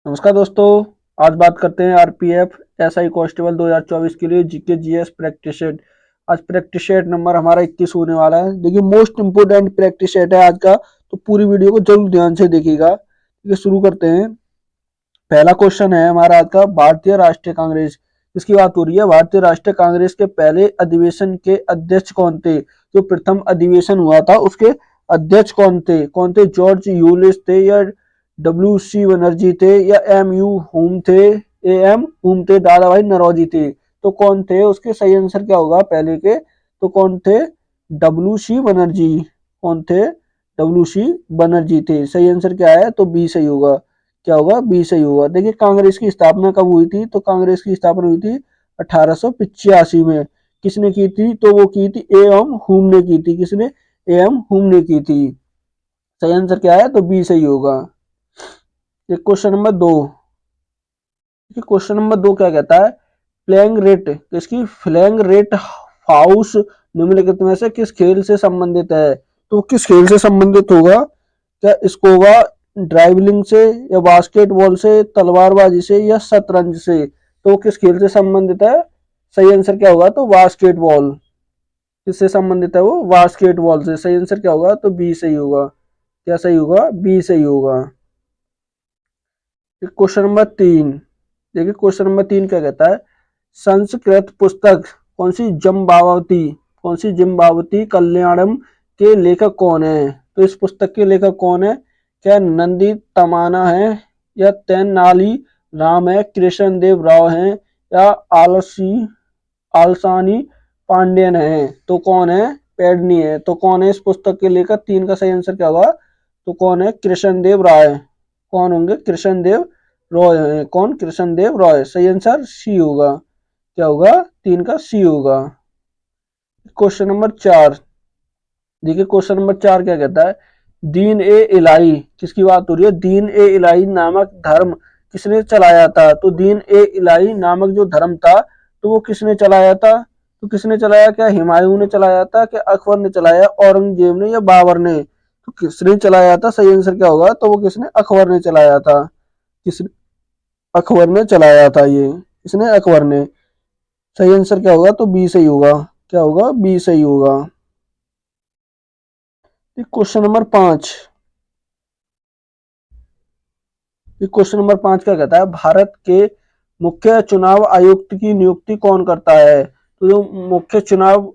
नमस्कार दोस्तों। आज बात करते हैं आरपीएफ एसआई कांस्टेबल 2024 के लिए जीके जीएस प्रैक्टिस सेट। आज प्रैक्टिस सेट नंबर हमारा 21 होने वाला है। देखिए मोस्ट इंपोर्टेंट प्रैक्टिस सेट है आज का, तो पूरी वीडियो को जरूर ध्यान से देखिएगा। ठीक है, शुरू करते हैं। पहला क्वेश्चन है हमारा आज का, भारतीय राष्ट्रीय कांग्रेस इसकी बात हो रही है। भारतीय राष्ट्रीय कांग्रेस के पहले अधिवेशन के अध्यक्ष कौन थे? जो प्रथम अधिवेशन हुआ था उसके अध्यक्ष कौन थे? जॉर्ज यूलिस थे, या डब्ल्यू सी बनर्जी थे, या एम हुम थे, दादा भाई नौरोजी थे? तो कौन थे? उसके सही आंसर क्या होगा पहले के? तो कौन थे? W C Banerjee. कौन थे? डब्ल्यू सी बनर्जी थे। सही आंसर क्या है? तो बी सही होगा। क्या होगा? बी सही होगा। देखिए कांग्रेस की स्थापना कब हुई थी? तो कांग्रेस की स्थापना हुई थी 1885 में। किसने की थी? तो वो की थी ए एम हुम ने की थी। किसने? ए एम हुम ने की थी। सही आंसर क्या है? तो बी सही होगा। Question number 2। क्वेश्चन नंबर 2 क्या कहता है? फ्लैंग रेट किसकी? फ्लैंग रेट हाउस निम्नलिखित में से किस खेल से संबंधित है? तो किस खेल से संबंधित होगा? क्या स्कोवा ड्राइवलिंग से, या बास्केटबॉल से, तलवारबाजी से, या शतरंज से? तो किस खेल से संबंधित है? सही आंसर क्या होगा? तो बास्केटबॉल। किससे संबंधित है वो? बास्केटबॉल से। सही आंसर क्या होगा? तो बी सही होगा। क्या सही होगा? बी सही होगा। Question number 3। देखिए क्वेश्चन नंबर 3 क्या कहता है? संस्कृत पुस्तक कौन सी जिम्बावती कल्याणम के लेखक कौन है? तो इस पुस्तक के लेखक कौन है? क्या नंदी तमाना है, या तेनाली राम है, कृष्ण देव राव है, या आलसानी पांड्यन है? तो कौन है? पेडनी है। तो कौन है इस पुस्तक के लेखक? 3 का सही आंसर क्या होगा? तो कौन है? कृष्ण देव राय। कौन होंगे? कृष्ण देव रॉय है। कौन? कृष्ण देव रॉय। सही आंसर सी होगा। क्या होगा? 3 का सी होगा। Question number 4। देखिए क्वेश्चन नंबर 4 क्या कहता है? दीन ए इलाही किसकी बात हो रही है? दीन ए इलाही नामक धर्म किसने चलाया था? तो दीन ए इलाही नामक जो धर्म था तो वो किसने चलाया था? तो किसने चलाया? क्या हुमायूं ने चलाया था, क्या अकबर ने चलाया, औरंगजेब ने, या बाबर ने? तो किसने चलाया था? सही आंसर क्या होगा? तो वो किसने? अकबर ने चलाया था। किस? अकबर ने चलाया था ये। किसने? अकबर ने। सही आंसर क्या होगा? तो बी सही होगा। क्या होगा? बी सही होगा। Question number 5। क्वेश्चन नंबर 5 क्या कहता है? भारत के मुख्य चुनाव आयुक्त की नियुक्ति कौन करता है? तो जो मुख्य चुनाव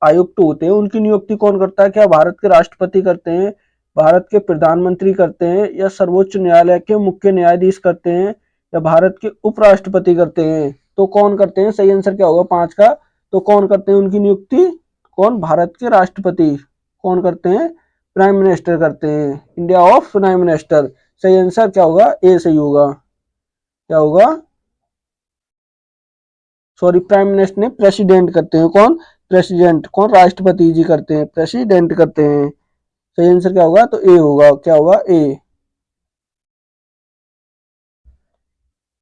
आयुक्त होते हैं उनकी नियुक्ति कौन करता है? क्या भारत के राष्ट्रपति करते हैं, भारत के प्रधानमंत्री करते हैं, या सर्वोच्च न्यायालय के मुख्य न्यायाधीश करते हैं, या भारत के उपराष्ट्रपति करते हैं? तो कौन करते हैं? सही आंसर क्या होगा 5 का? तो कौन करते हैं उनकी नियुक्ति? कौन? भारत के राष्ट्रपति। कौन करते हैं? प्राइम मिनिस्टर करते हैं। India of prime minister. सही आंसर क्या होगा? ए सही होगा। क्या होगा? सॉरी, प्राइम मिनिस्टर ने प्रेसिडेंट करते हैं। कौन? प्रेसिडेंट। कौन? राष्ट्रपति जी करते हैं, प्रेसिडेंट करते हैं। सही आंसर क्या होगा? तो ए होगा। क्या होगा? ए।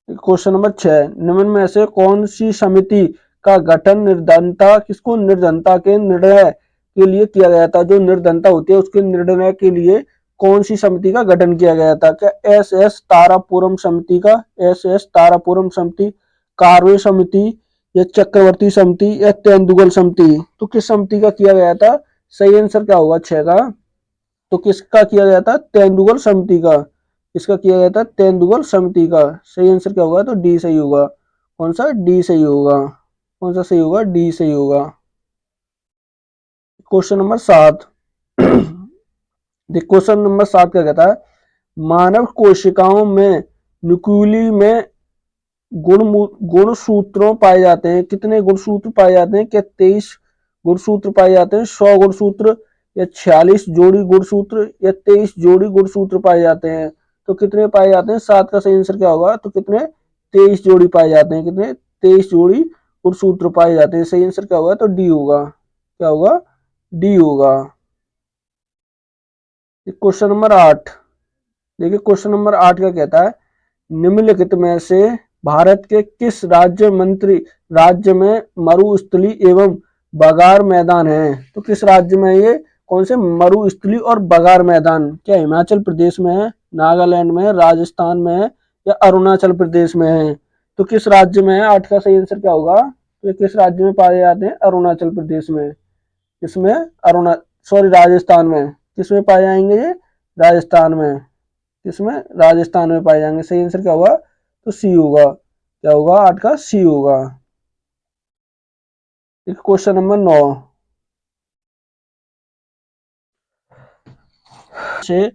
Question number 6। निम्न में से कौन सी समिति का गठन निर्धनता के निर्णय के लिए किया गया था? जो निर्धनता होती है उसके निर्णय के लिए कौन सी समिति का गठन किया गया था? क्या एस तारापुरम समिति का? एस तारापुरम समिति, कार्वे समिति, या चक्रवर्ती समिति, या तेंदुगल समिति? तो किस समिति का किया गया था? सही आंसर क्या होगा 6 का? तो किसका किया गया था? तेंदुगल समिति का। किसका किया गया था? तेंदुगल समिति का। सही आंसर क्या होगा? तो डी सही होगा। कौन सा? डी सही होगा। कौन सा सही होगा? डी सही होगा। Question number 7। क्वेश्चन नंबर 7 क्या कहता है? मानव कोशिकाओं में न्यूक्लियस में गुणसूत्रों पाए जाते हैं। कितने गुणसूत्र पाए जाते हैं? क्या 23 गुणसूत्र पाए जाते हैं, 100 गुणसूत्र, या 46 जोड़ी गुणसूत्र, या 23 जोड़ी गुणसूत्र पाए जाते हैं? तो कितने पाए जाते हैं? 7 का सही आंसर क्या होगा? तो कितने? 23 जोड़ी पाए जाते हैं। कितने? 23 जोड़ी गुणसूत्र पाए जाते हैं। सही आंसर क्या होगा? तो डी होगा। क्या होगा? डी होगा। Question number 8। देखिए क्वेश्चन नंबर 8 क्या कहता है? निम्नलिखित में से भारत के किस राज्य में मरुस्थली एवं बगार मैदान है? तो किस राज्य में ये कौन से मरुस्थली और बगार मैदान? क्या हिमाचल प्रदेश में है, नागालैंड में है, राजस्थान में है, या अरुणाचल प्रदेश में है। तो किस राज्य में है? 8 का सही आंसर क्या होगा? तो किस राज्य में पाए जाते हैं? अरुणाचल प्रदेश में। इसमें राजस्थान में। किसमें पाए जाएंगे ये? राजस्थान में। किसमें? राजस्थान में पाए जाएंगे। सही आंसर क्या होगा? तो सी होगा। क्या होगा? 8 का सी होगा। क्वेश्चन नंबर 9 से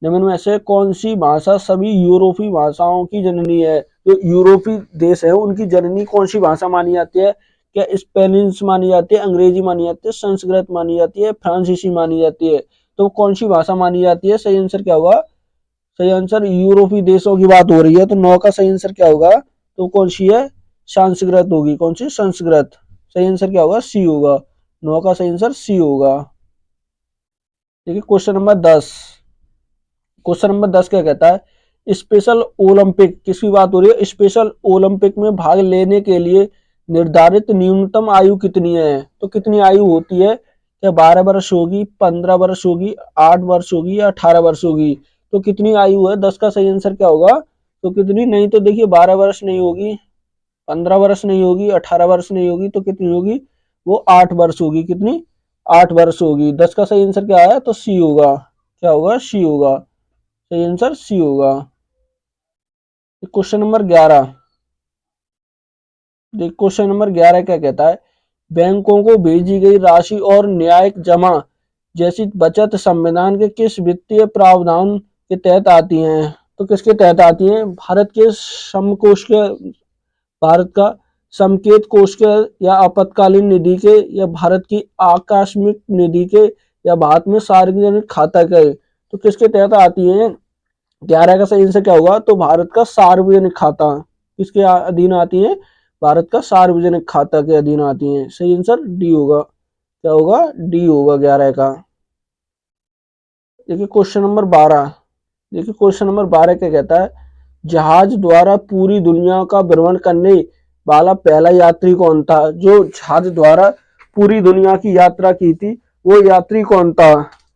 निम्न में से कौन सी भाषा सभी यूरोपीय भाषाओं की जननी है? जो यूरोपीय देश है उनकी जननी कौन सी भाषा मानी जाती है? क्या स्पेनिश मानी जाती है, अंग्रेजी मानी जाती है, संस्कृत मानी जाती है, फ्रांसीसी मानी जाती है? तो कौन सी भाषा मानी जाती है? सही आंसर क्या होगा? सही आंसर यूरोपीय देशों की बात हो रही है तो 9 का सही आंसर क्या होगा? तो कौन सी है? संस्कृत होगी। कौन सी? संस्कृत। सही आंसर क्या होगा? सी होगा। 9 का सही आंसर सी होगा। देखिए क्वेश्चन नंबर 10। क्वेश्चन नंबर 10 क्या कहता है? स्पेशल ओलंपिक, किसकी बात हो रही है? स्पेशल ओलंपिक में भाग लेने के लिए निर्धारित न्यूनतम आयु कितनी है? तो कितनी आयु होती है? क्या 12 वर्ष होगी, 15 वर्ष होगी, 8 वर्ष होगी या 18 वर्ष होगी? तो कितनी आयु है? 10 का सही आंसर क्या होगा? तो कितनी? नहीं तो देखिए 12 वर्ष नहीं होगी, 15 वर्ष नहीं होगी, 18 वर्ष नहीं होगी, तो कितनी होगी? वो 8 वर्ष होगी। कितनी? 8 वर्ष होगी। 10 का सही आंसर क्या है? तो सी होगा। क्या होगा? सी होगा। सही आंसर सी होगा। Question number 11। क्वेश्चन नंबर 11 क्या कहता है? बैंकों को भेजी गई राशि और न्यायिक जमा जैसी बचत संविधान के किस वित्तीय प्रावधान के तहत आती हैं? तो किसके तहत आती हैं? भारत के समकोष के, भारत का संकेत कोष के, या आपातकालीन निधि के, या भारत की आकस्मिक निधि के, या भारत में सार्वजनिक खाता के? तो किसके तहत आती हैं? 11 का सही आंसर क्या होगा? तो भारत का सार्वजनिक खाता। किसके अधीन आती है? भारत का सार्वजनिक खाता के अधीन आती है। सही आंसर डी होगा। क्या होगा? डी होगा 11 का। देखिए क्वेश्चन नंबर 12। देखिए क्वेश्चन नंबर 12 क्या कहता है? जहाज द्वारा पूरी दुनिया का भ्रमण करने वाला पहला यात्री कौन था? जो जहाज द्वारा पूरी दुनिया की यात्रा की थी वो यात्री कौन था?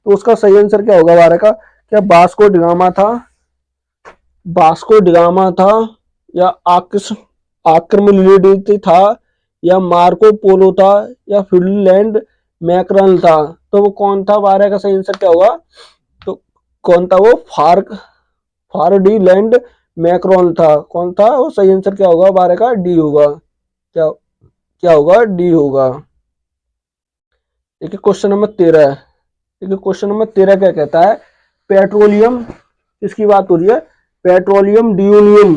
तो उसका सही आंसर क्या होगा 12 का? क्या वास्को डिगामा था, वास्को डिगामा था, या आर्किमिडीज था, या मार्को पोलो था, या फर्डिनांड मैकरल था? तो वो कौन था? 12 का सही आंसर क्या होगा? तो कौन था वो? फर्डिनांड मैकरल था। कौन था वो? सही आंसर क्या होगा 12 का? डी होगा। क्या क्या होगा? डी होगा। देखिए क्वेश्चन नंबर 13। देखिए क्वेश्चन नंबर 13 क्या कहता है? पेट्रोलियम, किसकी बात हो रही है? पेट्रोलियम ड्यूलियम,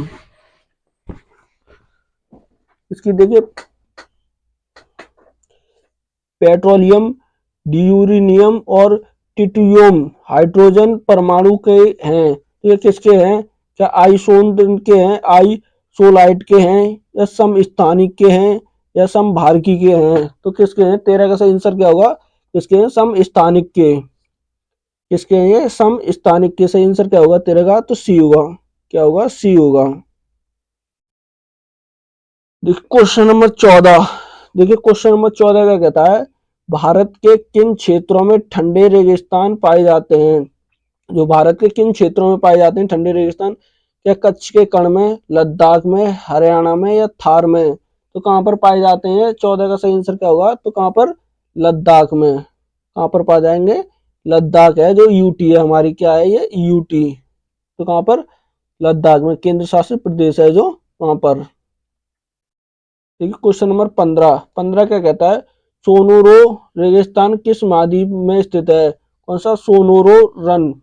इसकी देखिए पेट्रोलियम, ड्यूरेनियम और ट्रिटियम हाइड्रोजन परमाणु के हैं। ये किसके हैं? क्या आइसोटोन के हैं, आइसोलाइट के हैं, या समस्थानिक के हैं, या समभारकी के हैं? तो किसके हैं? 13 का सही आंसर क्या होगा? किसके हैं? समस्थानिक के। किसके हैं ये? समस्थानिक के। सही आंसर क्या होगा 13 का? तो सी होगा। क्या होगा? सी होगा। देखिए क्वेश्चन नंबर 14। देखिए क्वेश्चन नंबर 14 क्या कहता है? भारत के किन क्षेत्रों में ठंडे रेगिस्तान पाए जाते हैं? जो भारत के किन क्षेत्रों में पाए जाते हैं ठंडे रेगिस्तान? क्या कच्छ के कण में, लद्दाख में, हरियाणा में, या थार में? तो कहाँ पर पाए जाते हैं? 14 का सही आंसर क्या होगा? तो कहाँ पर? लद्दाख में। कहाँ पर पाए जाएंगे? लद्दाख है जो यूटी है हमारी, क्या है ये? यूटी। तो कहाँ पर? लद्दाख में, केंद्र शासित प्रदेश है जो वहां पर। देखिए क्वेश्चन नंबर 15। 15 क्या कहता है? सोनोरो रेगिस्तान किस महाद्वीप में स्थित है? कौन सा? सोनोरो रन।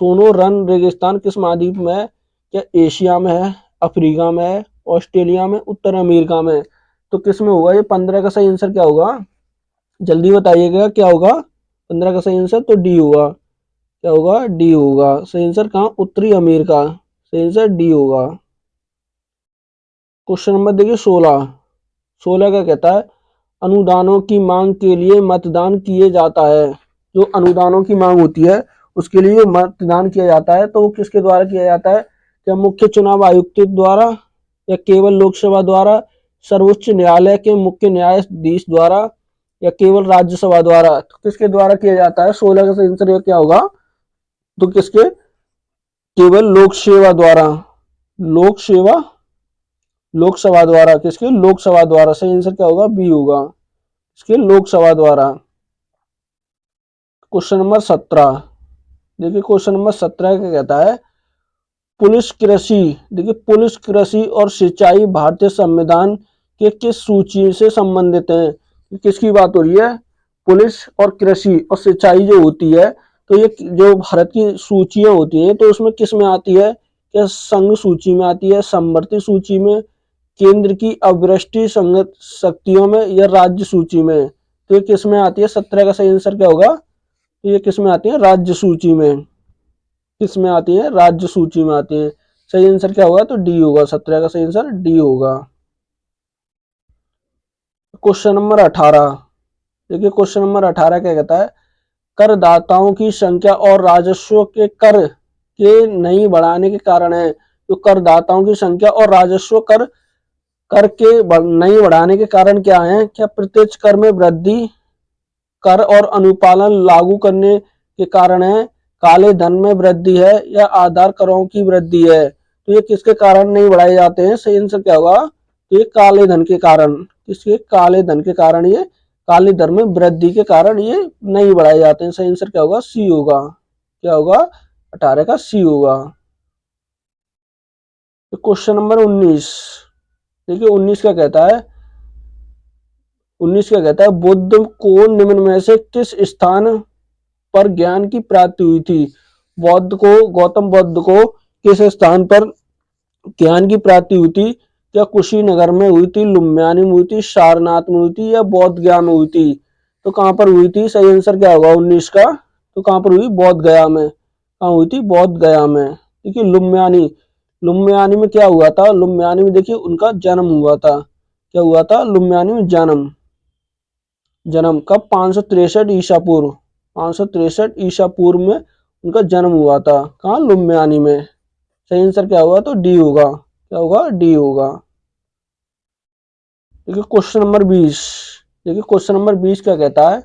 सोनो रन रेगिस्तान किस महाद्वीप में है? क्या एशिया में है, अफ्रीका में है, ऑस्ट्रेलिया में, उत्तर अमेरिका में? तो किस में होगा ये? 15 का सही आंसर क्या होगा? जल्दी बताइएगा क्या होगा? 15 का सही आंसर तो डी होगा। क्या होगा? डी होगा। सही आंसर कहाँ? उत्तरी अमेरिका। सही आंसर डी होगा। क्वेश्चन नंबर देखिए 16। 16 क्या कहता है? अनुदानों की मांग के लिए मतदान किए जाता है। जो अनुदानों की मांग होती है उसके लिए मतदान किया जाता है तो वो किसके द्वारा किया जाता है? क्या मुख्य चुनाव आयुक्त द्वारा, या केवल लोकसभा द्वारा, सर्वोच्च न्यायालय के मुख्य न्यायाधीश द्वारा, या केवल राज्यसभा द्वारा? तो किसके द्वारा किया जाता है? 16 का आंसर क्या होगा? तो किसके? केवल लोक सेवा द्वारा। लोकसभा द्वारा, किसके? लोकसभा द्वारा। सही आंसर क्या होगा? बी होगा, इसके लोकसभा द्वारा। क्वेश्चन नंबर 17, देखिए क्वेश्चन नंबर 17 क्या कहता है? पुलिस कृषि, देखिए पुलिस कृषि और सिंचाई भारतीय संविधान के किस सूची से संबंधित हैं? किसकी बात हो रही है? पुलिस और कृषि और सिंचाई जो होती है, तो ये जो भारत की सूचियां होती हैं तो उसमें किस में आती है? क्या संघ सूची में आती है, समवर्ती सूची में, केंद्र की अवृष्टि संगत शक्तियों में, या राज्य सूची में? तो ये किस में आती है? 17 का सही आंसर क्या होगा? तो ये किस में आती है? राज्य सूची में। किस में आती है? राज्य सूची में आती है। सही आंसर क्या होगा? तो डी होगा, 17 का सही आंसर डी होगा। क्वेश्चन नंबर 18, देखिए क्वेश्चन नंबर 18 क्या कहता है? करदाताओं की संख्या और राजस्व के कर के नहीं बढ़ाने के कारण है। तो करदाताओं की संख्या और राजस्व कर कर के नहीं बढ़ाने के कारण क्या है? क्या प्रत्यक्ष कर में वृद्धि, कर और अनुपालन लागू करने के कारण है, काले धन में वृद्धि है, या आधार करों की वृद्धि है? तो ये किसके कारण नहीं बढ़ाए जाते हैं? सही आंसर क्या होगा? तो ये काले धन के कारण। किसके? काले धन के कारण, ये काले धन में वृद्धि के कारण ये नहीं बढ़ाए जाते हैं। सही आंसर क्या होगा? सी होगा। क्या होगा? 18 का सी होगा। तो क्वेश्चन नंबर 19, देखिए 19 क्या कहता है? 19 क्या कहता है? बुद्ध को निम्न में से किस स्थान पर ज्ञान की प्राप्ति हुई थी? गौतम बुद्ध को किस स्थान पर ज्ञान की प्राप्ति हुई थी? क्या कुशीनगर में हुई थी, लुम्बिनी में हुई थी, सारनाथ में हुई थी, या बोध गया में हुई थी? तो कहां पर हुई थी? सही आंसर क्या होगा 19 का? तो कहां पर हुई? बोध गया में। कहां हुई थी? बोध गया में। देखिए लुम्बिनी में क्या हुआ था? लुम्बिनी में देखिए उनका जन्म हुआ था। क्या हुआ था? लुम्बिनी में जन्म कब? 563 ईसा पूर्व, 563 ईसा पूर्व में उनका जन्म हुआ था। कहाँ? लुम्बिनी में। सही आंसर क्या होगा? तो डी होगा। क्या होगा? डी होगा। देखिए क्वेश्चन नंबर 20, देखिए क्वेश्चन नंबर 20 क्या कहता है?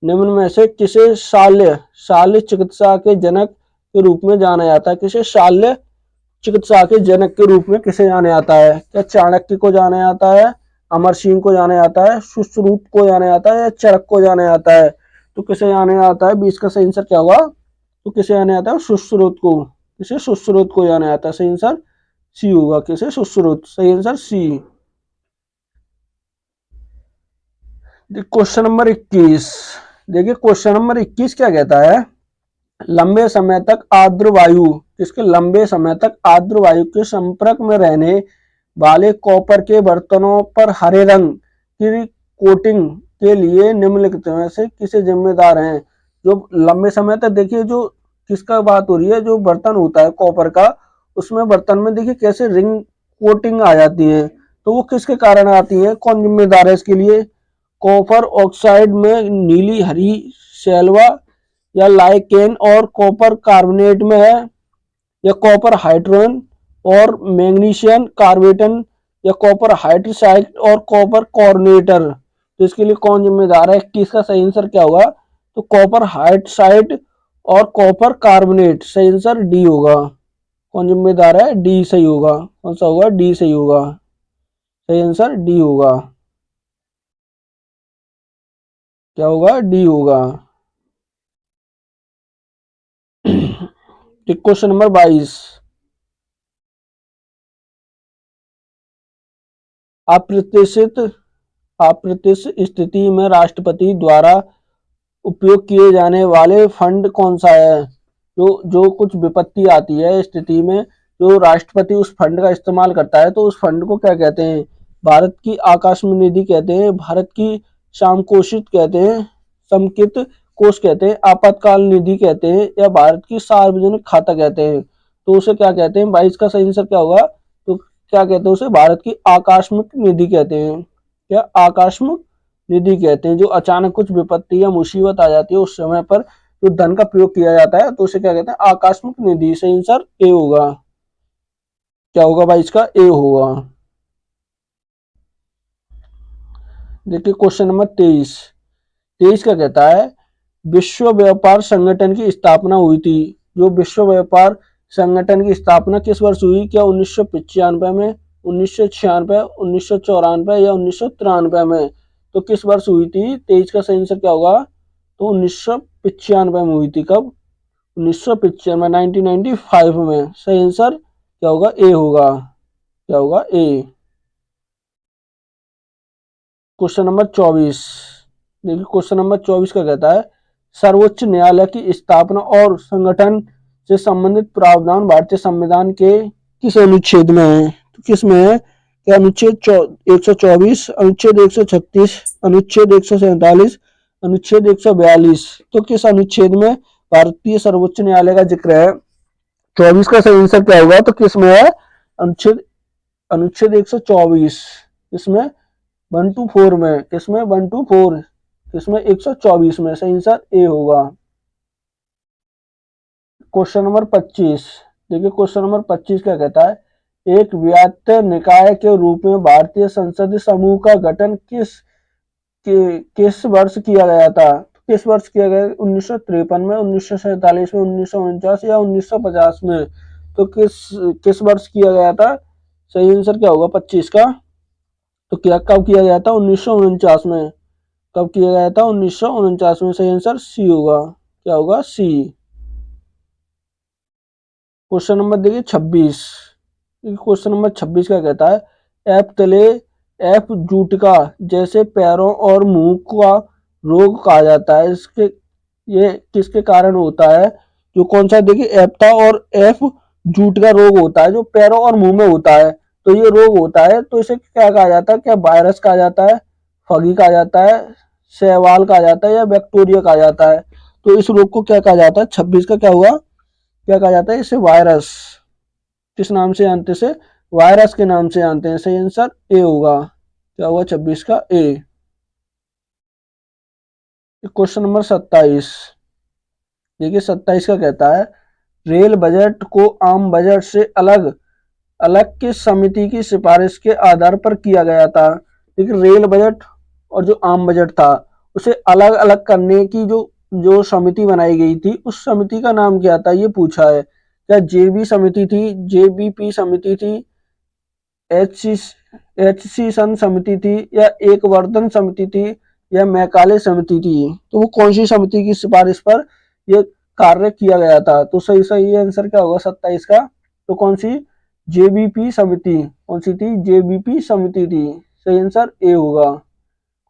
निम्न में से किसे शाल्य चिकित्सा के जनक के रूप में जाना जाता है? किसे शाल्य चिकित्सा के जनक के रूप में किसे जाना जाता है? क्या चाणक्य को जाना जाता है, अमर सिंह को जाना जाता है, सुश्रुत को जाना जाता है, या चरक को जाना जाता है? तो किसे जाना जाता है? 20 का सही आंसर क्या होगा? तो किसे जाना जाता है? सुश्रुत को। किसे? सुश्रुत को जाना जाता है। सही आंसर सी होगा। किसे? सुश्रुत। सही आंसर सी। क्वेश्चन नंबर 21, देखिए क्वेश्चन नंबर 21 क्या कहता है? लंबे समय तक आर्द्र वायु, किसके? लंबे समय तक आर्द्र वायु के संपर्क में रहने वाले कॉपर के बर्तनों पर हरे रंग की कोटिंग के लिए निम्नलिखित में से किसे जिम्मेदार हैं? जो लंबे समय तक, देखिए जो किसका बात हो रही है? जो बर्तन होता है कॉपर का, उसमें बर्तन में देखिए कैसे रिंग कोटिंग आ जाती है, तो वो किसके कारण आती है? कौन जिम्मेदार है इसके लिए? कॉपर ऑक्साइड में नीली हरी सैलवा, या लाइकेन और कॉपर कार्बोनेट में है, या कॉपर हाइड्रोजन और मैग्नीशियम कार्बेटन, या कॉपर हाइड्रोक्साइड और कॉपर कॉर्नेटर? तो इसके लिए कौन जिम्मेदार है? 21 का सही आंसर क्या होगा? तो कॉपर हाइड्रोक्साइड और कॉपर कार्बोनेट। सही आंसर डी होगा। कौन जिम्मेदार है? डी सही होगा। कौन सा होगा? डी सही होगा। सही आंसर डी होगा। क्या होगा? डी होगा। क्वेश्चन नंबर 22, अप्रत्याशित अप्रत्याशित स्थिति में राष्ट्रपति द्वारा उपयोग किए जाने वाले फंड कौन सा है? जो कुछ विपत्ति आती है स्थिति में, जो राष्ट्रपति उस फंड का इस्तेमाल करता है, तो उस फंड को क्या कहते हैं? भारत की आकस्मिक निधि कहते हैं, भारत की सामकोशित कहते हैं, समेकित कोष कहते हैं, आपातकाल निधि कहते हैं, या भारत की सार्वजनिक खाता कहते हैं? तो उसे क्या कहते हैं? 22 का सही आंसर क्या होगा? तो क्या कहते हैं उसे? भारत की आकस्मिक निधि कहते हैं। क्या? आकस्मिक निधि कहते हैं। जो अचानक कुछ विपत्ति या मुसीबत आ जाती है उस समय पर जो धन का प्रयोग किया जाता है, तो उसे क्या कहते हैं? आकस्मिक निधि। सही आंसर ए होगा। क्या होगा भाई? इसका ए होगा। देखिए क्वेश्चन नंबर 23 क्या कहता है? विश्व व्यापार संगठन की स्थापना हुई थी। जो विश्व व्यापार संगठन की स्थापना किस वर्ष हुई? क्या 1995 में, 1996, 1994 या 1993 में? तो किस वर्ष हुई थी? 23 का सही आंसर क्या होगा? तो 1995 में हुई थी। कब? 1995, 1995 में। सही आंसर क्या होगा? ए होगा। क्या होगा? ए। Question number 24। देखिए क्वेश्चन नंबर 24 का कहता है सर्वोच्च न्यायालय की स्थापना और संगठन से संबंधित प्रावधान भारतीय संविधान के किस अनुच्छेद में है? तो किस में है? क्या अनुच्छेद 124, अनुच्छेद 136, अनुच्छेद 147, अनुच्छेद 142? तो किस अनुच्छेद में भारतीय सर्वोच्च न्यायालय का जिक्र है? 24 का सही आंसर क्या होगा? तो किस में है? अनुच्छेद अनुच्छेद 124। इसमें 1 to 4 में। किसमें? 1 to 4। किसमें? 124 में। सही आंसर ए होगा। Question number 25। देखिए क्वेश्चन नंबर 25 क्या कहता है एक व्याप्त निकाय के रूप में भारतीय संसदीय समूह का गठन किस वर्ष किया गया था? किस वर्ष किया गया? 1953 में, 1947 में, 1949 या 1950 में? तो किस वर्ष किया गया था? सही आंसर क्या होगा 25 का? तो क्या कब किया गया था? 1949 में। कब किया गया था? 1949 में। सही आंसर सी होगा। क्या होगा? सी। क्वेश्चन नंबर देखिए 26। क्वेश्चन नंबर 26 का कहता है एफ तले एफ जूटका जैसे पैरों और मुंह का रोग कहा जाता है। इसके ये किसके कारण होता है? जो कौन सा? देखिए एप्टा और एफ जूट का रोग होता है जो पैरों और मुंह में होता है। तो ये रोग होता है तो इसे क्या कहा जाता है? क्या वायरस कहा जाता है, फगी कहा जाता है, शैवाल कहा जाता है या बैक्टीरिया कहा जाता है? तो इस रोग को क्या कहा जाता है? 26 का क्या हुआ? क्या कहा जाता है? इसे वायरस। किस नाम से जानते से? वायरस के नाम से जानते हैं। सही आंसर ए होगा। क्या हुआ 26 का? ए। Question number 27। देखिए 27 का कहता है रेल बजट को आम बजट से अलग अलग किस समिति की सिफारिश के आधार पर किया गया था? देखिए रेल बजट और जो आम बजट था उसे अलग अलग करने की जो जो समिति बनाई गई थी उस समिति का नाम क्या था? ये पूछा है। क्या जेबी समिति थी, जेबीपी समिति थी, एचसी सन समिति थी या एक वर्धन समिति थी या मैकाले समिति थी? तो वो कौन सी समिति की सिफारिश पर यह कार्य किया गया था? तो सही सही आंसर क्या होगा 27 का? तो कौन सी? जेबीपी समिति। कौन सी थी? जेबीपी समिति थी। सही आंसर ए होगा।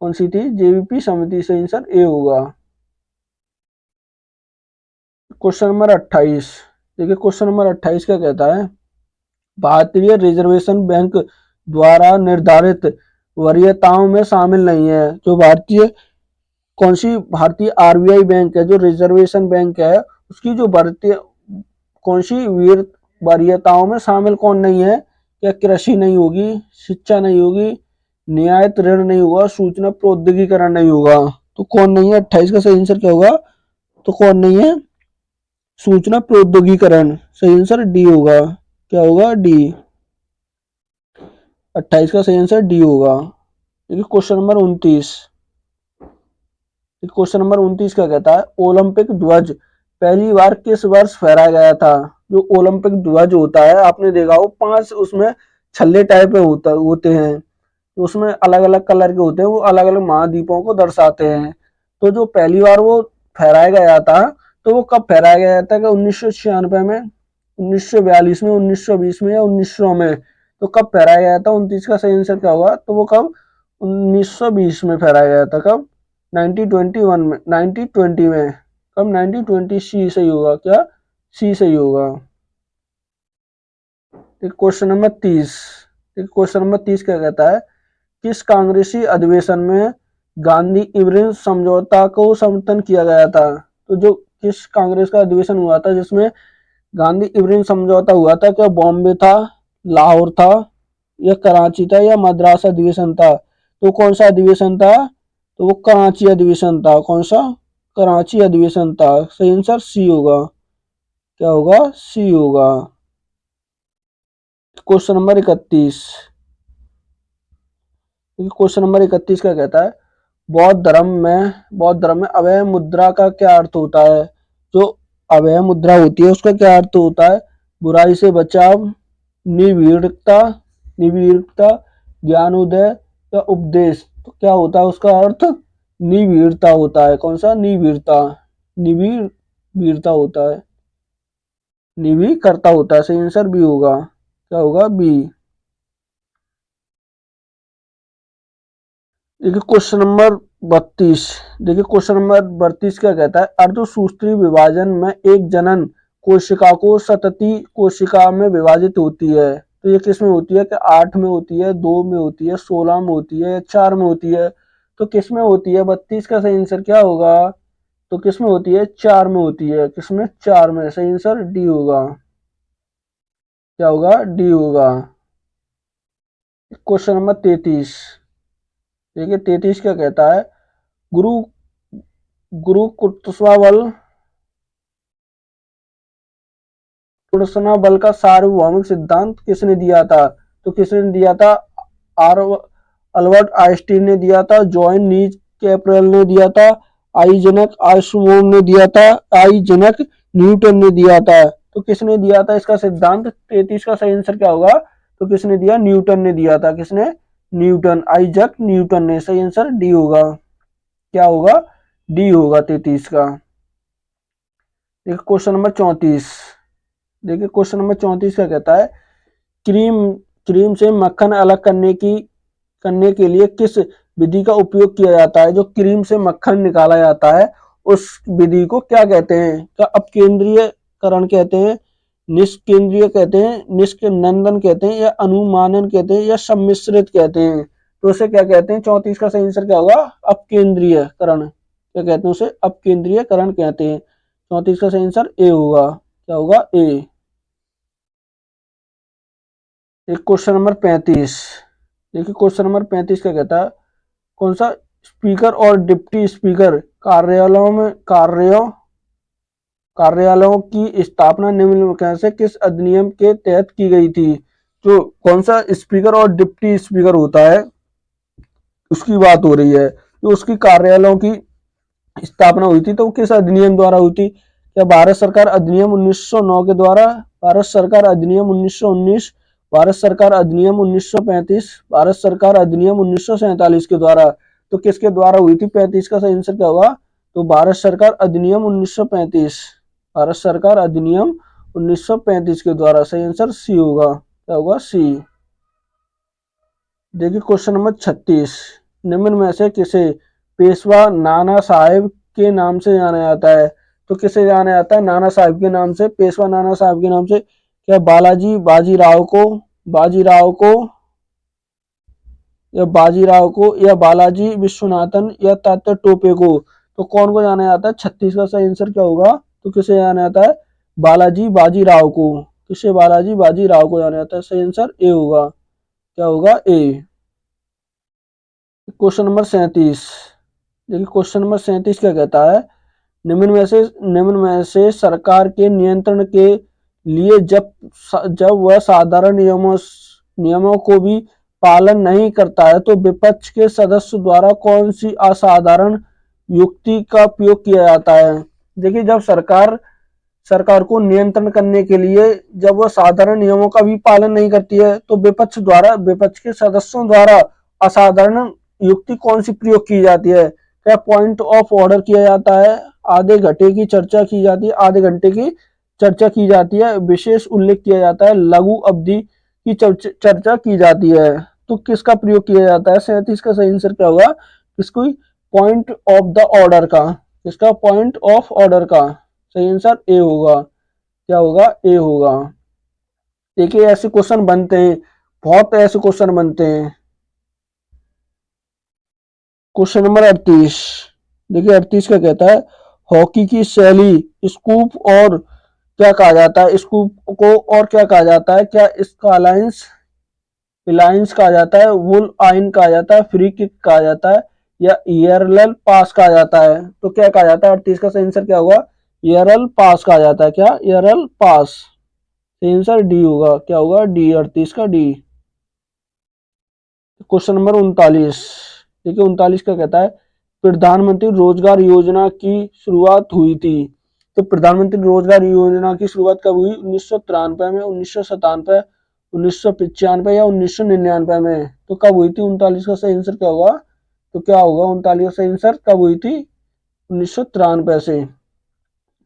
कौन सी थी? जेबीपी समिति। सही आंसर ए होगा। Question number 28। देखिए क्वेश्चन नंबर 28 क्या कहता है भारतीय रिजर्वेशन बैंक द्वारा निर्धारित वरीयताओं में शामिल नहीं है। जो कौन सी भारतीय आरबीआई बैंक है जो रिजर्वेशन बैंक है उसकी जो भारतीय कौन सी वरीयताओं में शामिल कौन नहीं है? क्या कृषि नहीं होगी, शिक्षा नहीं होगी, नियायत ऋण नहीं होगा, सूचना प्रौद्योगिकीकरण नहीं होगा? तो कौन नहीं है? 28 का सही आंसर क्या होगा? तो कौन नहीं है? सूचना प्रौद्योगिकीकरण। सही आंसर डी होगा। क्या होगा? डी। 28 का सही आंसर डी होगा। देखिए क्वेश्चन नंबर 29। क्वेश्चन नंबर 29 क्या कहता है ओलंपिक ध्वज पहली बार किस वर्ष फहराया गया था? जो ओलंपिक ध्वज होता है आपने देखा हो 5 उसमें छल्ले टाइप में होते हैं। तो उसमें अलग अलग कलर के होते हैं, वो अलग अलग महाद्वीपों को दर्शाते हैं। तो जो पहली बार वो फहराया गया था तो वो कब फहराया गया था? क्या 1996 में, 1942 में, 1920 में या 1900 में? तो कब फहराया गया था? 29 का सही आंसर क्या होगा? तो वो कब? 1920 में फहराया गया था। कब? 1921 में, 1920 में। कब? 1920। सी सही होगा। क्या? सी सही होगा। Question number 30। क्वेश्चन नंबर 30 क्या कहता है किस कांग्रेसी अधिवेशन में गांधी इरविन समझौता को समर्थन किया गया था? तो जो किस कांग्रेस का अधिवेशन हुआ था जिसमें गांधी इरविन समझौता हुआ था? क्या बॉम्बे था, लाहौर था या कराची था या मद्रास अधिवेशन था? तो कौन सा अधिवेशन था? तो वो कराची अधिवेशन था। कौन सा? कराची अधिवेशन था। सही आंसर सी होगा। क्या होगा? सी होगा। Question number 31। क्वेश्चन नंबर 31 क्या कहता है बौद्ध धर्म में अभय मुद्रा का क्या अर्थ होता है? जो अभय मुद्रा होती है उसका क्या अर्थ होता है? बुराई से बचाव, निविड़ता, निविड़ता, ज्ञानोदय या उपदेश। तो क्या होता है उसका अर्थ? निविड़ता होता है। कौन सा? निविड़ता, निविड़ता होता है, निवि करता होता है। सही आंसर बी होगा। क्या होगा? बी। देखिए क्वेश्चन नंबर 32। देखिए क्वेश्चन नंबर 32 क्या कहता है? अर्धसूत्री विभाजन में एक जनन कोशिका को सतती कोशिका में विभाजित होती है। तो ये किस में होती है? कि 8 में होती है, 2 में होती है, 16 में होती है, 4 में होती है। तो किस में होती है? 32 का सही आंसर क्या होगा? तो किस में होती है? 4 में होती है। किसमें? 4 में। सही आंसर डी होगा। क्या होगा? डी होगा। Question number 33। देखिए 33 क्या कहता है? गुरु गुरुत्वाकर्षण बल, गुरुत्वाकर्षण बल का सार्वभौमिक सिद्धांत किसने दिया था? तो किसने दिया था? आर अल्बर्ट आइंस्टीन ने दिया था, जॉन नीज कैपरेल ने दिया था, आइजैक आइंस्टीन ने दिया था, आइजैक न्यूटन ने दिया था। तो किसने दिया था इसका सिद्धांत? 33 का सही आंसर क्या होगा? तो किसने दिया? न्यूटन ने दिया था। किसने? न्यूटन, आइजैक न्यूटन ने। सही आंसर डी होगा। क्या होगा? डी होगा 33 का। देखिए क्वेश्चन नंबर 34। देखिए क्वेश्चन नंबर 34 क्या कहता है? क्रीम क्रीम से मक्खन अलग करने के लिए किस विधि का उपयोग किया जाता है? जो क्रीम से मक्खन निकाला जाता है उस विधि को क्या कहते हैं? क्या अपकेंद्रीयकरण कहते हैं, निष्केंद्रीय कहते हैं, निष्कंदन कहते हैं, या अनुमानन कहते हैं, या सम्मिश्रित कहते हैं? तो उसे क्या कहते हैं? 34 का सही आंसर क्या होगा? अपकेंद्रीयकरण। क्या कहते हैं उसे? अपकेंद्रीयकरण कहते हैं। 34 का सही आंसर ए होगा। क्या होगा? ए। एक क्वेश्चन नंबर 35। देखिए क्वेश्चन नंबर 35 क्या कहता है? कौन सा स्पीकर और डिप्टी स्पीकर कार्यालयों की स्थापना निम्नलिखित से किस अधिनियम के तहत की गई थी? जो कौन सा स्पीकर और डिप्टी स्पीकर होता है उसकी बात हो रही है। जो उसकी कार्यालयों की स्थापना हुई थी तो वो किस अधिनियम द्वारा हुई थी? क्या भारत सरकार अधिनियम 1909 के द्वारा, भारत सरकार अधिनियम 1919, भारत सरकार अधिनियम 1935, भारत सरकार अधिनियम 1947 के द्वारा? तो किसके द्वारा हुई थी? 35 का सही आंसर क्या होगा? तो भारत सरकार अधिनियम 1935, भारत सरकार अधिनियम 1935 के द्वारा। सही आंसर सी होगा। क्या होगा? सी। देखिए क्वेश्चन नंबर 36। निम्न में से किसे पेशवा नाना साहेब के नाम से जाना जाता है? तो किसे जाना जाता है नाना साहेब के नाम से, पेशवा नाना साहेब के नाम से? क्या बाजीराव को या बालाजी विश्वनाथन या तात्या टोपे को? तो कौन को जाना जाता है? 36 का सही आंसर क्या होगा? तो किसे जाना जाता है? बाजीराव को। किसे? बाजीराव को जाना जाता है। सही आंसर ए होगा। क्या होगा? ए। Question number 37। देखिए क्वेश्चन नंबर 37 क्या कहता है? निम्न में से सरकार के नियंत्रण के लिए जब वह साधारण नियमों को भी पालन नहीं करता है तो विपक्ष के सदस्य द्वारा कौन सी असाधारण युक्ति का उपयोग किया जाता है? देखिए जब सरकार को नियंत्रण करने के लिए जब वह साधारण नियमों का भी पालन नहीं करती है तो विपक्ष के सदस्यों द्वारा असाधारण युक्ति कौन सी प्रयोग की जाती है? क्या पॉइंट ऑफ ऑर्डर किया जाता है, आधे घंटे की चर्चा की जाती है, आधे घंटे की चर्चा की जाती है, विशेष उल्लेख किया जाता है, लघु अवधि की चर्चा की जाती है? तो किसका प्रयोग किया जाता है? 37 का सही आंसर क्या होगा? किसको? पॉइंट ऑफ द ऑर्डर का। किसका? पॉइंट ऑफ ऑर्डर का। सही आंसर ए होगा। क्या होगा? ए होगा। देखिए ऐसे क्वेश्चन बनते हैं, बहुत ऐसे क्वेश्चन बनते हैं। Question number 38। देखिए 38 क्या कहता है? हॉकी की शैली स्कूप और क्या कहा जाता है? स्कूप को और क्या कहा जाता है? क्या इसका अलायंस कहा जाता है, वुल आइन कहा जाता है, फ्री किक कहा जाता है, या ईयरल पास कहा जाता है? तो क्या कहा जाता है? 38 का सही आंसर क्या होगा? ईयरल पास कहा जाता है। क्या? ईयरल पास। सही आंसर डी होगा। क्या होगा? डी। 38 का डी। Question number 39। देखिए 39 का कहता है? प्रधानमंत्री रोजगार योजना की शुरुआत हुई थी तो प्रधानमंत्री रोजगार योजना की शुरुआत कब हुई? 1993 में, 1997, 1995 या 1999 में? तो कब हुई थी? 39 का सही आंसर क्या होगा? तो क्या होगा 39 का सही आंसर? कब हुई थी? 1993 से।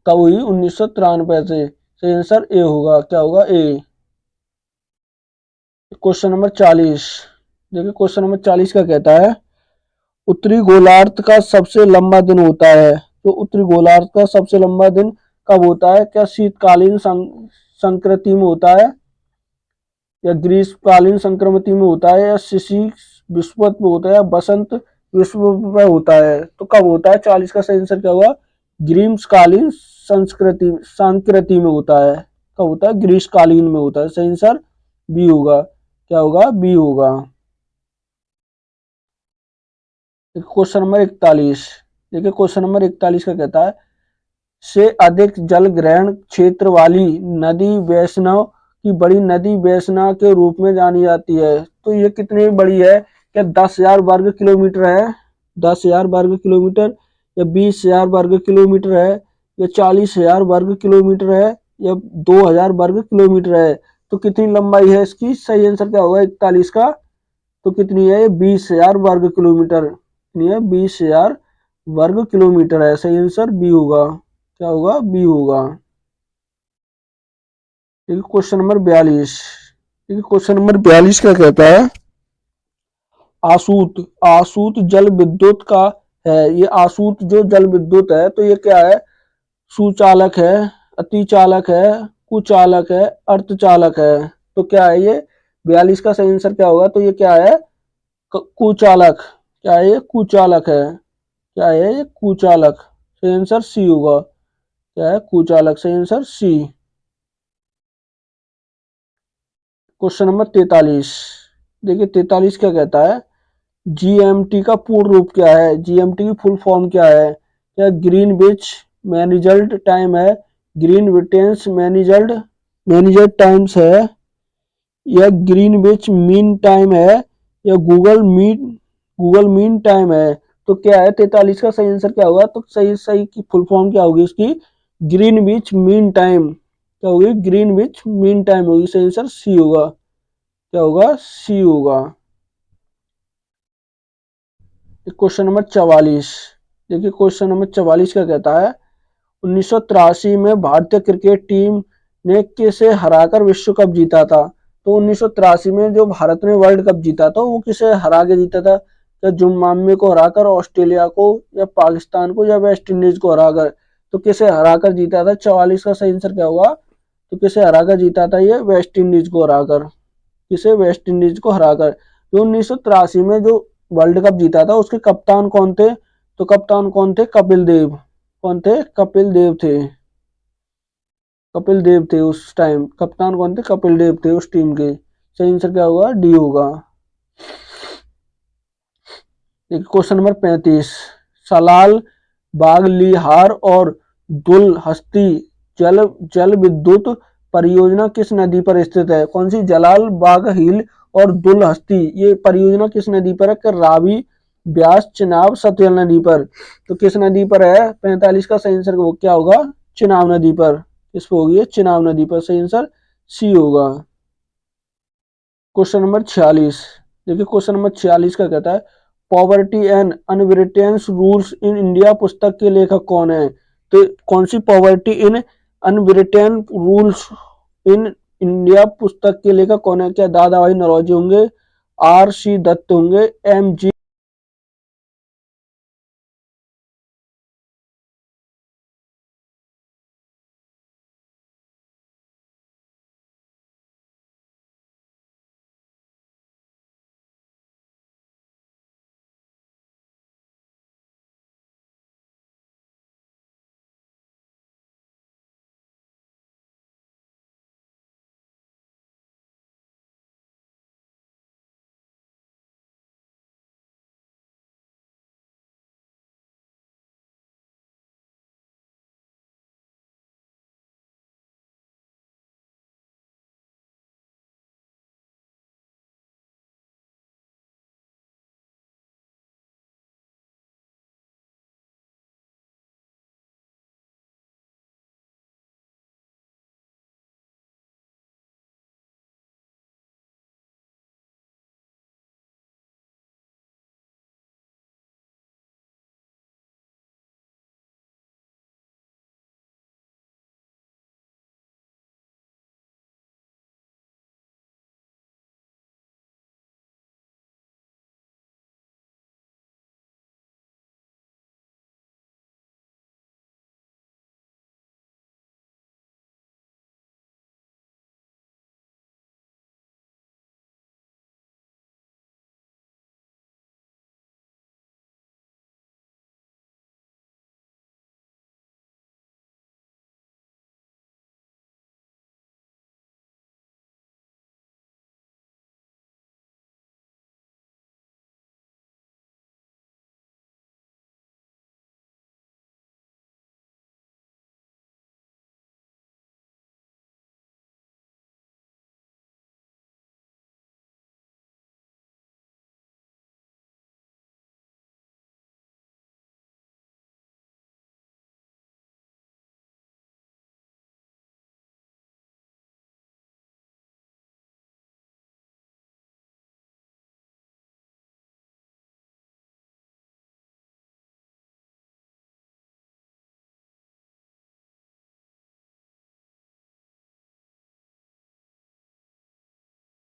कब हुई? 1993 से। सही आंसर ए होगा। क्या होगा? ए। Question number 40। देखिए क्वेश्चन नंबर 40 का कहता है उत्तरी गोलार्ध का सबसे लंबा दिन होता है। तो उत्तरी गोलार्ध का सबसे लंबा दिन कब होता है? क्या शीतकालीन संक्रांति में होता है, या ग्रीष्मकालीन संक्रांति में होता है, या शिशिर विषुवत में होता है, या बसंत विषुवत में होता है? तो कब होता है? 40 का सही आंसर क्या होगा? ग्रीष्मकालीन संक्रांति में होता है। कब होता है? ग्रीष्मकालीन में होता है। सही आंसर बी होगा। क्या होगा? बी होगा। Question number 41। देखिए क्वेश्चन नंबर 41 का कहता है से अधिक जल ग्रहण क्षेत्र वाली नदी वैष्णव की बड़ी नदी वैष्णव के रूप में जानी जाती है। तो ये कितनी बड़ी है? क्या 10,000 वर्ग किलोमीटर है, 10,000 वर्ग किलोमीटर, या 20,000 वर्ग किलोमीटर है, या 40,000 वर्ग किलोमीटर है, या 2,000 वर्ग किलोमीटर है? तो कितनी लंबाई है इसकी? सही आंसर क्या होगा 41 का? तो कितनी है? 20,000 वर्ग किलोमीटर। कितनी है? 20,000 वर्ग किलोमीटर है। सही आंसर बी होगा। क्या होगा? बी होगा। ठीक है क्वेश्चन नंबर 42। ठीक है क्वेश्चन नंबर 42 क्या कहता है आसूत आसूत जल विद्युत का है। ये आसूत जो जल विद्युत है तो ये क्या है? सुचालक है, अतिचालक है, कुचालक है, अर्धचालक है? तो क्या है ये? 42 का सही आंसर क्या होगा? तो ये क्या है? कुचालक। क्या है ये? कुचालक है। क्या है ये? कुचालक। सही आंसर सी होगा। क्या है? कुचालक। सही आंसर सी। Question number 43। देखिए 43 क्या कहता है जीएमटी का पूर्ण रूप क्या है? जीएमटी की फुल फॉर्म क्या है? क्या ग्रीनविच मैनेजर्ड टाइम है, ग्रीनविच मैनेजर्ड टाइम्स है, या ग्रीनविच मीन टाइम है, या गूगल मीन टाइम है? तो क्या है 43 का सही आंसर क्या होगा? तो सही सही की फुल फॉर्म क्या होगी इसकी? Greenwich mean time. क्या होगी? ग्रीनविच मीन टाइम होगी। सही आंसर सी होगा। क्या होगा? सी होगा। Question number 44। देखिए क्वेश्चन नंबर 44 का कहता है 1983 में भारतीय क्रिकेट टीम ने किसे हराकर विश्व कप जीता था? तो 1983 में जो भारत ने वर्ल्ड कप जीता था वो किसे हरा के जीता था? क्या जिम्बाब्वे को हराकर, ऑस्ट्रेलिया को, या पाकिस्तान को, या वेस्ट इंडीज को हराकर? तो किसे हराकर जीता था? 44 का सही आंसर क्या होगा? तो किसे हराकर जीता था? ये वेस्ट इंडीज को हराकर। किसे? वेस्ट इंडीज को हराकर। तो 1983 में जो वर्ल्ड कप जीता था उसके कप्तान कौन थे? तो कप्तान कौन थे? कपिल देव। कौन थे? कपिल देव थे। कपिल देव थे उस टाइम। कप्तान कौन थे? कपिल देव थे उस टीम के। सही आंसर क्या होगा? डी होगा। Question number 35। सलाल बागलिहार और दुलहस्ती जल जल विद्युत परियोजना किस नदी पर स्थित है? कौन सी? जलाल बागहिल और दुलहस्ती ये परियोजना किस नदी पर है? रावी, ब्यास, चिनाब, सतलज नदी पर? तो किस नदी पर है? 45 का सही आंसर क्या होगा? चिनाब नदी पर। किस पर होगी? चिनाब नदी पर। सही आंसर सी होगा। Question number 46। देखिए क्वेश्चन नंबर 46 का कहता है poverty and un-British rules in India पुस्तक के लेखक कौन है? तो कौन सी poverty in un-British rules in India पुस्तक के लेखक कौन है? क्या दादा भाई नौरोजी होंगे, आर सी दत्त होंगे, एम जी